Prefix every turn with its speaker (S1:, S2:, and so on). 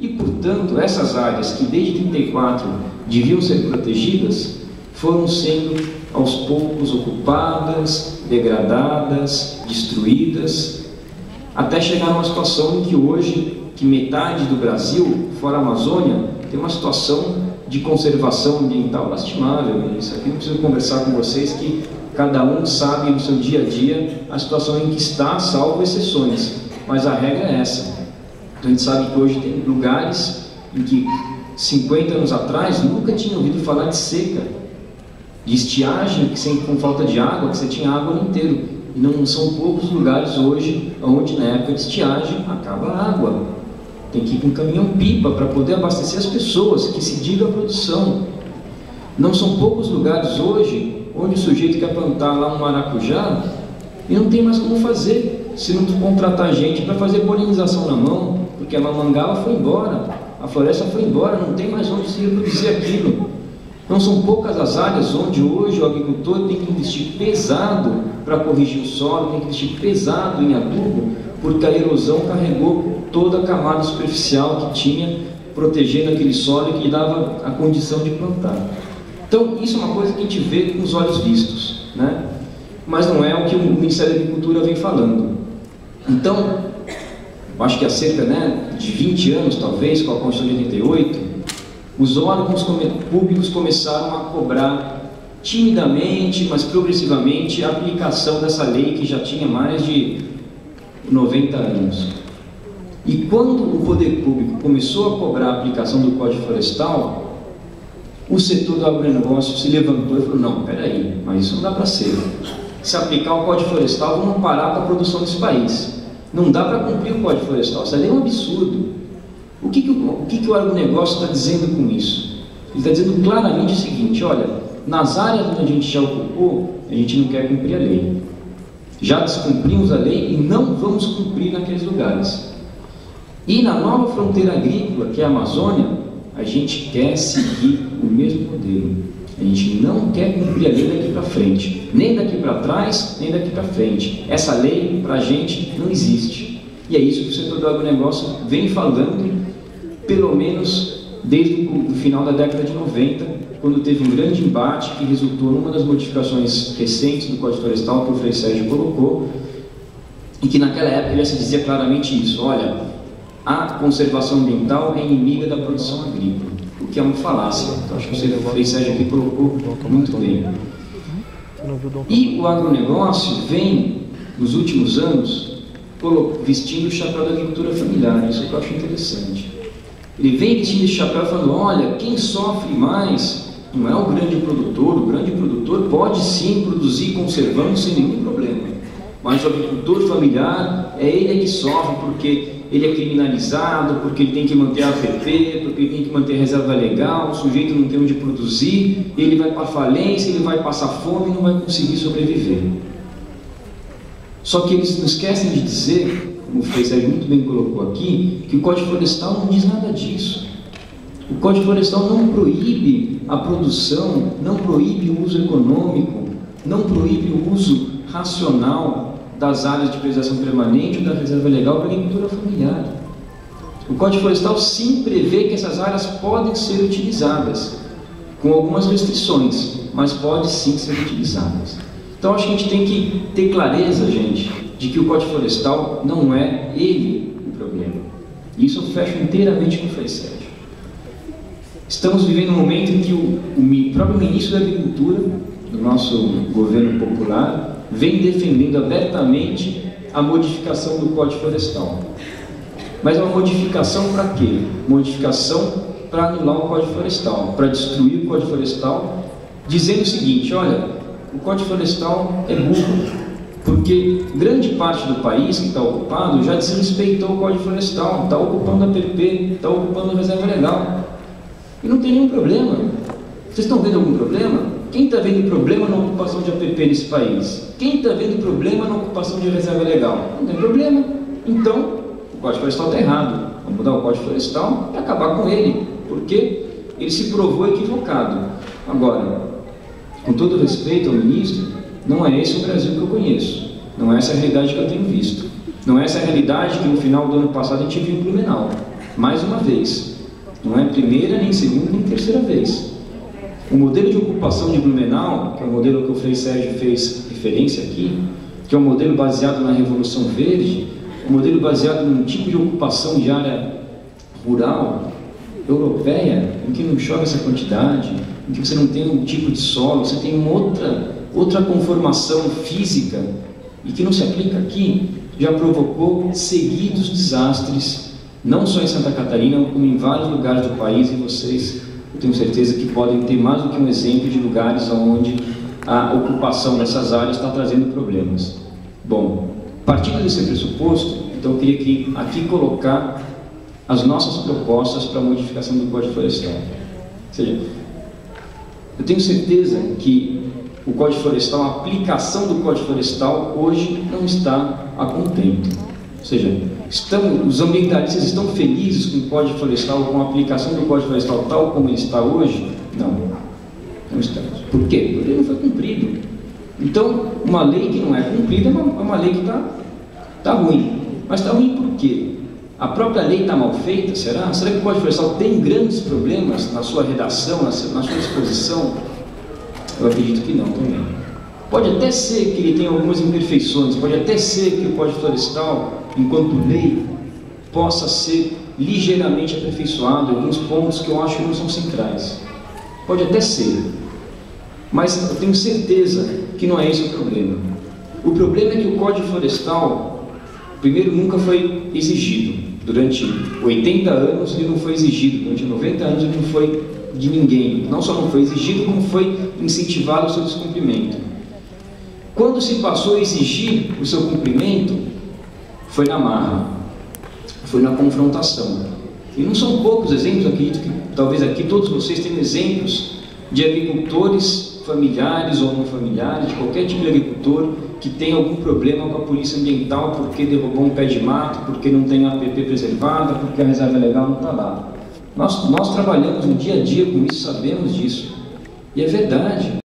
S1: E, portanto, essas áreas que desde 34 deviam ser protegidas, foram sendo aos poucos ocupadas, degradadas, destruídas, até chegar a uma situação em que hoje, que metade do Brasil, fora a Amazônia, tem uma situação de conservação ambiental lastimável. Isso aqui não preciso conversar com vocês, que cada um sabe no seu dia a dia a situação em que está, salvo exceções, mas a regra é essa. Então, a gente sabe que hoje tem lugares em que 50 anos atrás nunca tinha ouvido falar de seca, de estiagem, com falta de água, que você tinha água o ano inteiro. E não são poucos lugares hoje onde na época de estiagem acaba a água. Tem que ir com caminhão-pipa para poder abastecer as pessoas, que se diga a produção. Não são poucos lugares hoje onde o sujeito quer plantar lá um maracujá e não tem mais como fazer, se não contratar gente para fazer polinização na mão, porque a mamangava foi embora, a floresta foi embora, não tem mais onde se reproduzir aquilo. Não são poucas as áreas onde hoje o agricultor tem que investir pesado para corrigir o solo, tem que investir pesado em adubo, porque a erosão carregou toda a camada superficial que tinha, protegendo aquele solo e que dava a condição de plantar. Então, isso é uma coisa que a gente vê com os olhos vistos, né? Mas não é o que o Ministério da Agricultura vem falando. Então, acho que há cerca de 20 anos, talvez, com a Constituição de 88, os órgãos públicos começaram a cobrar timidamente, mas progressivamente, a aplicação dessa lei que já tinha mais de 90 anos. E quando o poder público começou a cobrar a aplicação do Código Florestal, o setor do agronegócio se levantou e falou: não, peraí, mas isso não dá para ser. Se aplicar o Código Florestal, vamos parar com a produção desse país. Não dá para cumprir o Código Florestal, isso ali é um absurdo. O que o agronegócio está dizendo com isso? Ele está dizendo claramente o seguinte: olha, nas áreas onde a gente já ocupou, a gente não quer cumprir a lei. Já descumprimos a lei e não vamos cumprir naqueles lugares. E na nova fronteira agrícola, que é a Amazônia, a gente quer seguir o mesmo modelo. A gente não quer cumprir a lei daqui para frente, nem daqui para trás, nem daqui para frente. Essa lei, para a gente, não existe. E é isso que o setor do agronegócio vem falando, pelo menos desde o final da década de 90, quando teve um grande embate que resultou numa das modificações recentes do Código Florestal que o Frei Sérgio colocou, e que naquela época já se dizia claramente isso: olha, a conservação ambiental é inimiga da produção agrícola, o que é uma falácia. Então, acho que o Frei Sérgio aqui colocou muito bem. E o agronegócio vem, nos últimos anos, vestindo o chapéu da agricultura familiar. Isso que eu acho interessante. Ele vem vestindo esse chapéu falando: olha, quem sofre mais não é o grande produtor pode sim produzir conservando sem nenhum problema, mas o agricultor familiar é ele que sofre, porque ele é criminalizado, porque ele tem que manter a APP, porque ele tem que manter a reserva legal, o sujeito não tem onde produzir, ele vai para a falência, ele vai passar fome e não vai conseguir sobreviver. Só que eles não esquecem de dizer, como o Frei Sérgio muito bem colocou aqui, que o Código Florestal não diz nada disso. O Código Florestal não proíbe a produção, não proíbe o uso econômico, não proíbe o uso racional das áreas de preservação permanente ou da reserva legal para a agricultura familiar. O Código Florestal sim prevê que essas áreas podem ser utilizadas, com algumas restrições, mas pode sim ser utilizadas. Então acho que a gente tem que ter clareza, gente, de que o Código Florestal não é ele o problema. E isso eu fecho inteiramente com o Frei Sérgio. Estamos vivendo um momento em que o próprio ministro da Agricultura, do nosso governo popular, vem defendendo abertamente a modificação do Código Florestal. Mas é uma modificação para quê? Modificação para anular o Código Florestal, para destruir o Código Florestal, dizendo o seguinte: olha, o Código Florestal é burro, porque grande parte do país que está ocupado já desrespeitou o Código Florestal, está ocupando a APP, está ocupando a reserva legal. E não tem nenhum problema. Vocês estão vendo algum problema? Quem está vendo problema na ocupação de APP nesse país? Quem está vendo problema na ocupação de reserva legal? Não tem problema. Então, o Código Florestal está errado. Vamos mudar o Código Florestal e acabar com ele, porque ele se provou equivocado. Agora, com todo respeito ao ministro, não é esse o Brasil que eu conheço. Não é essa a realidade que eu tenho visto. Não é essa a realidade que no final do ano passado a gente viu em Blumenau. Mais uma vez, não é primeira, nem segunda, nem terceira vez. O modelo de ocupação de Blumenau, que é o modelo que o Frei Sérgio fez referência aqui, que é um modelo baseado na Revolução Verde, um modelo baseado num tipo de ocupação de área rural, europeia, em que não chove essa quantidade, em que você não tem um tipo de solo, você tem uma outra conformação física, e que não se aplica aqui, já provocou seguidos desastres, não só em Santa Catarina, como em vários lugares do país, e vocês, eu tenho certeza que podem ter mais do que um exemplo de lugares onde a ocupação dessas áreas está trazendo problemas. Bom, partindo desse pressuposto, então eu queria aqui colocar as nossas propostas para a modificação do Código Florestal. Ou seja, eu tenho certeza que o Código Florestal, a aplicação do Código Florestal hoje não está a contento. Ou seja, os ambientalistas estão felizes com o Código Florestal, com a aplicação do Código Florestal tal como ele está hoje? Não estamos. Por quê? Porque ele não foi cumprido. Então, uma lei que não é cumprida é uma lei que está ruim. Mas está ruim por quê? A própria lei está mal feita, será? Será que o Código Florestal tem grandes problemas na sua redação, na sua exposição? Eu acredito que não também. Pode até ser que ele tenha algumas imperfeições, pode até ser que o Código Florestal, enquanto lei, possa ser ligeiramente aperfeiçoado em alguns pontos que eu acho que não são centrais. Pode até ser. Mas eu tenho certeza que não é esse o problema. O problema é que o Código Florestal, primeiro, nunca foi exigido. Durante 80 anos ele não foi exigido, durante 90 anos ele não foi de ninguém. Não só não foi exigido, como foi incentivado o seu descumprimento. Quando se passou a exigir o seu cumprimento, foi na marra, foi na confrontação. E não são poucos exemplos, acredito que talvez aqui todos vocês tenham exemplos de agricultores familiares ou não familiares, de qualquer tipo de agricultor que tem algum problema com a polícia ambiental porque derrubou um pé de mato, porque não tem a APP preservada, porque a reserva legal não está lá. Nós trabalhamos no dia a dia com isso, sabemos disso. E é verdade.